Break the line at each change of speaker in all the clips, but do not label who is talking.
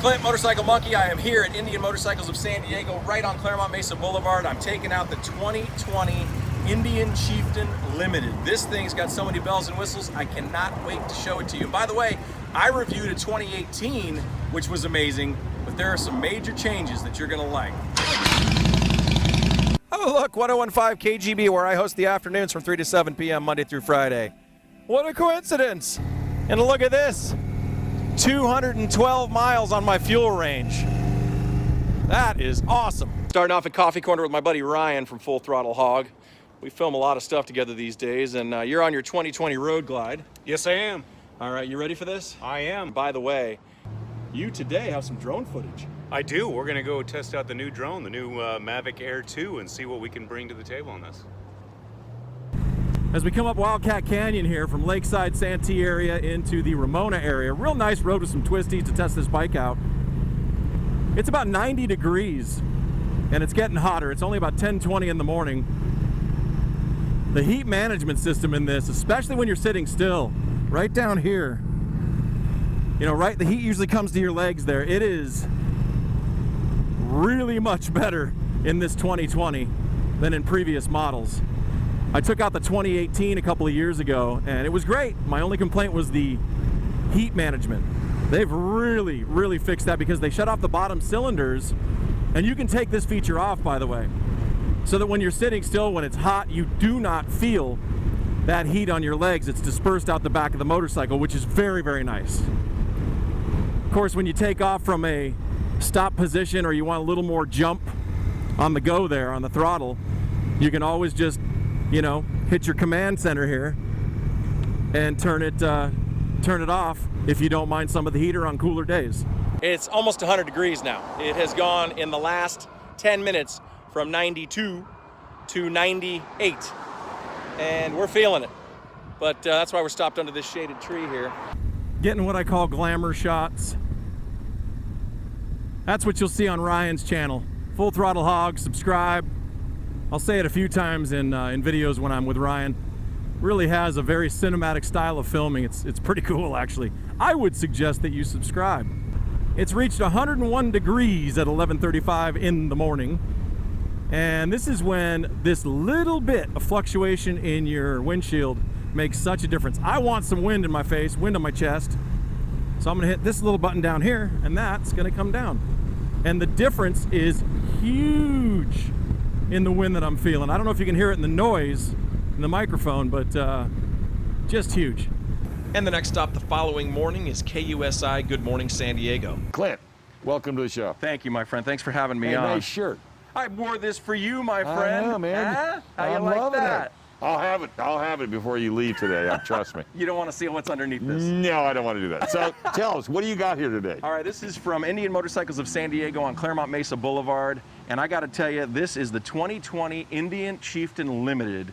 Clint, Motorcycle Monkey. I am here at Indian Motorcycles of San Diego, right on Claremont Mesa Boulevard. I'm taking out the 2020 Indian Chieftain Limited. This thing's got so many bells and whistles, I cannot wait to show it to you. And by the way, I reviewed a 2018, which was amazing, but there are some major changes that you're gonna like. Oh look, 1015 KGB, where I host the afternoons from 3 to 7 p.m. Monday through Friday. What a coincidence! And look at this. 212 miles on my fuel range. That is awesome. Starting off at Coffee Corner with my buddy Ryan from Full Throttle Hog. We film a lot of stuff together these days, and you're on your 2020 Road Glide.
Yes, I am.
All right, you ready for this?
I am.
By the way, you today have some drone footage.
I do. We're going to go test out the new drone, the new Mavic Air 2, and see what we can bring to the table on this.
As we come up Wildcat Canyon here from Lakeside Santee area into the Ramona area, real nice road with some twisties to test this bike out. It's about 90 degrees and it's getting hotter. It's only about 10:20 in the morning. The heat management system in this, especially when you're sitting still, right down here, you know, right, the heat usually comes to your legs there. It is really much better in this 2020 than in previous models. I took out the 2018 a couple of years ago and it was great. My only complaint was the heat management. They've really fixed that because they shut off the bottom cylinders, and you can take this feature off, by the way, so that when you're sitting still, when it's hot, you do not feel that heat on your legs. It's dispersed out the back of the motorcycle, which is very nice. Of course, when you take off from a stop position or you want a little more jump on the go there on the throttle, you can always just, you know, hit your command center here and turn it off if you don't mind some of the heater on cooler days. It's almost 100 degrees now. It has gone in the last 10 minutes from 92 to 98, and we're feeling it. But that's why we're stopped under this shaded tree here. Getting what I call glamour shots. That's what you'll see on Ryan's channel. Full Throttle Hog, subscribe. I'll say it a few times in videos when I'm with Ryan. Really has a very cinematic style of filming. It's pretty cool, actually. I would suggest that you subscribe. It's reached 101 degrees at 11:35 in the morning. And this is when this little bit of fluctuation in your windshield makes such a difference. I want some wind in my face, wind on my chest. So I'm gonna hit this little button down here, and that's gonna come down. And the difference is huge in the wind that I'm feeling. I don't know if you can hear it in the noise in the microphone, but just huge. And the next stop the following morning is KUSI Good Morning San Diego.
Clint, welcome to the show.
Thank you, my friend. Thanks for having me on.
Nice shirt.
I wore this for you, my friend.
I know, man.
Huh? How you
I'm
like
loving
that?
it. I'll have it before you leave today. Trust me.
You don't want to see what's underneath this.
No, I don't want to do that. So tell us, what do you got here today?
All right, this is from Indian Motorcycles of San Diego on Claremont Mesa Boulevard. And I got to tell you, this is the 2020 Indian Chieftain Limited.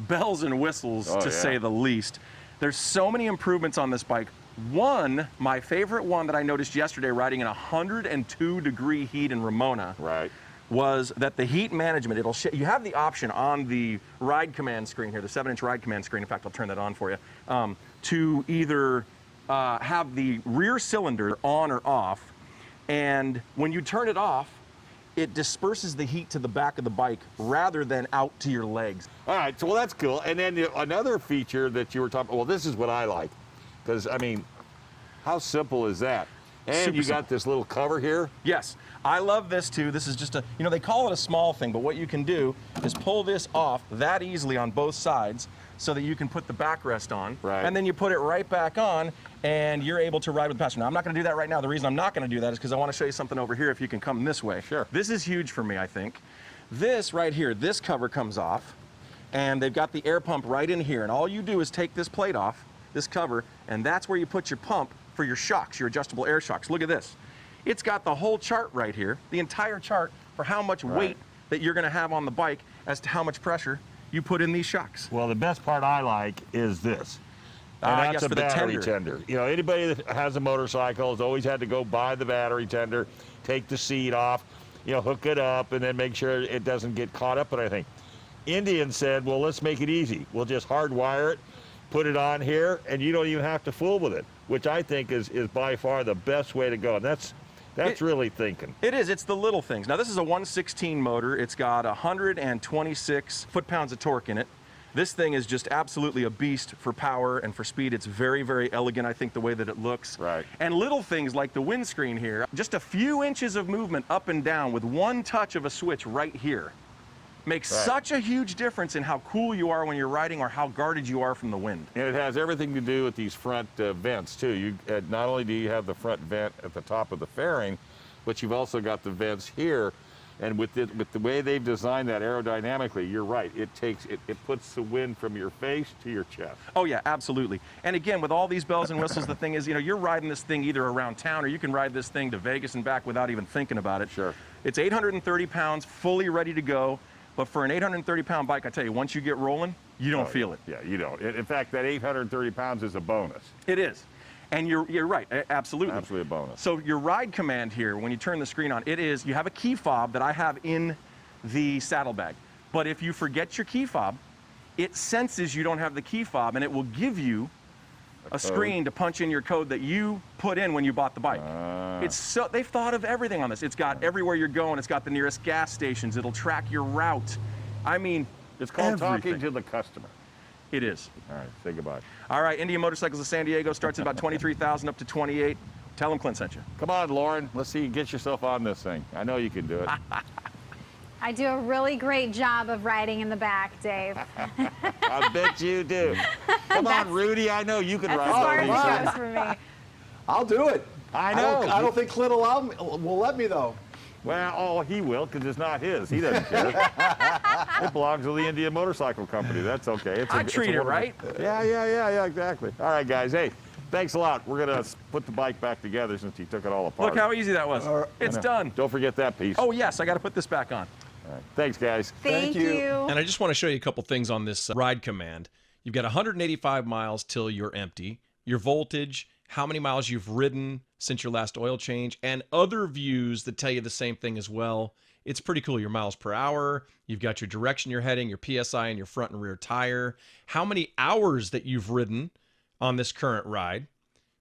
Bells and whistles, to say the least. There's so many improvements on this bike. One, my favorite one that I noticed yesterday riding in 102 degree heat in Ramona.
Right.
Was that the heat management, you have the option on the ride command screen here, the 7-inch ride command screen, in fact, I'll turn that on for you, to either have the rear cylinder on or off, and when you turn it off, it disperses the heat to the back of the bike rather than out to your legs.
All right, so well, that's cool. And then another feature that you were talking about, well, this is what I like, because, I mean, how simple is that? And
Super
you
simple.
got this little cover here.
Yes, I love this too. This is just a, you know, they call it a small thing, but what you can do is pull this off that easily on both sides so that you can put the backrest on.
Right.
And then you put it right back on and you're able to ride with the passenger. Now, I'm not gonna do that right now. The reason I'm not gonna do that is because I wanna show you something over here if you can come this way.
Sure.
This is huge for me, I think. This right here, this cover comes off and they've got the air pump right in here. And all you do is take this plate off, this cover, and that's where you put your pump for your shocks, your adjustable air shocks. Look at this. It's got the whole chart right here, the entire chart for how much weight that you're gonna have on the bike as to how much pressure you put in these shocks.
Well, the best part I like is this. And that's a battery tender. You know, anybody that has a motorcycle has always had to go buy the battery tender, take the seat off, you know, hook it up, and then make sure it doesn't get caught up in anything. Indian said, well, let's make it easy. We'll just hardwire it, put it on here, and you don't even have to fool with it, which I think is by far the best way to go. And that's That's really thinking.
It is. It's the little things. Now, this is a 116 motor. It's got 126 foot-pounds of torque in it. This thing is just absolutely a beast for power and for speed. It's very, very elegant, I think, the way that it looks.
Right.
And little things like the windscreen here, just a few inches of movement up and down with one touch of a switch right here makes such a huge difference in how cool you are when you're riding or how guarded you are from the wind.
And it has everything to do with these front vents, too. You not only do you have the front vent at the top of the fairing, but you've also got the vents here. And with the way they've designed that aerodynamically, you're right. It puts the wind from your face to your chest.
Oh yeah, absolutely. And again, with all these bells and whistles, the thing is, you know, you're riding this thing either around town or you can ride this thing to Vegas and back without even thinking about it.
Sure.
It's 830 pounds, fully ready to go. But for an 830-pound bike, I tell you, once you get rolling, you don't feel it.
Yeah, you don't. In fact, that 830 pounds is a bonus.
It is. And you're right, absolutely.
Absolutely a bonus.
So your ride command here, when you turn the screen on, it is, you have a key fob that I have in the saddlebag. But if you forget your key fob, it senses you don't have the key fob and it will give you a screen to punch in your code that you put in when you bought the bike. They've thought of everything on this. It's got everywhere you're going. It's got the nearest gas stations. It'll track your route. I mean,
it's called
everything.
talking to the customer.
It is.
All right, say goodbye.
All right, Indian Motorcycles of San Diego starts at about 23,000 up to 28. Tell them Clint sent you.
Come on, Lauren. Let's see you get yourself on this thing. I know you can do it.
I do a really great job of riding in the back, Dave.
I bet you do. Come on, Rudy. I know you can
That's
ride
as far
one
as
of
it
these.
goes for me.
I'll do it.
I know.
I don't think Clint will let me, though.
Well, he will, because it's not his. He doesn't care. It belongs to the Indian Motorcycle Company. That's okay.
I treat it right.
Yeah, exactly. All right, guys. Hey, thanks a lot. We're going to put the bike back together since you took it all apart.
Look how easy that was. It's done.
Don't forget that piece.
Oh, yes, I got to put this back on.
All right. Thanks, guys.
Thank you.
And I just want to show you a couple things on this ride command. You've got 185 miles till you're empty, your voltage, how many miles you've ridden since your last oil change, and other views that tell you the same thing as well. It's pretty cool. Your miles per hour, you've got your direction you're heading, your PSI and your front and rear tire, how many hours that you've ridden on this current ride,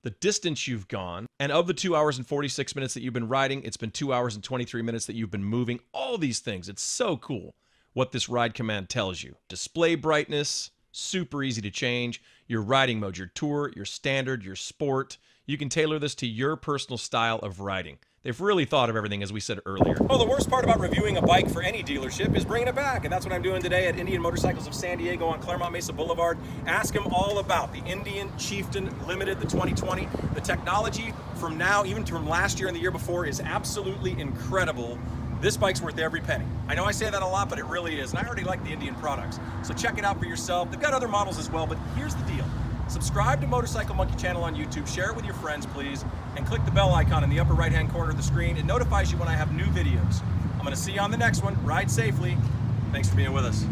the distance you've gone, and of the 2 hours and 46 minutes that you've been riding, it's been 2 hours and 23 minutes that you've been moving. All these things. It's so cool what this ride command tells you. Display brightness, super easy to change. Your riding mode, your tour, your standard, your sport. You can tailor this to your personal style of riding. They've really thought of everything, as we said earlier. Oh, the worst part about reviewing a bike for any dealership is bringing it back, and that's what I'm doing today at Indian Motorcycles of San Diego on Claremont Mesa Boulevard. Ask them all about the Indian Chieftain Limited, the 2020. The technology from now, even from last year and the year before, is absolutely incredible. This bike's worth every penny. I know I say that a lot, but it really is, and I already like the Indian products. So check it out for yourself. They've got other models as well, but here's the deal. Subscribe to Motorcycle Monkey channel on YouTube, share it with your friends, please, and click the bell icon in the upper right-hand corner of the screen. It notifies you when I have new videos. I'm gonna see you on the next one. Ride safely. Thanks for being with us.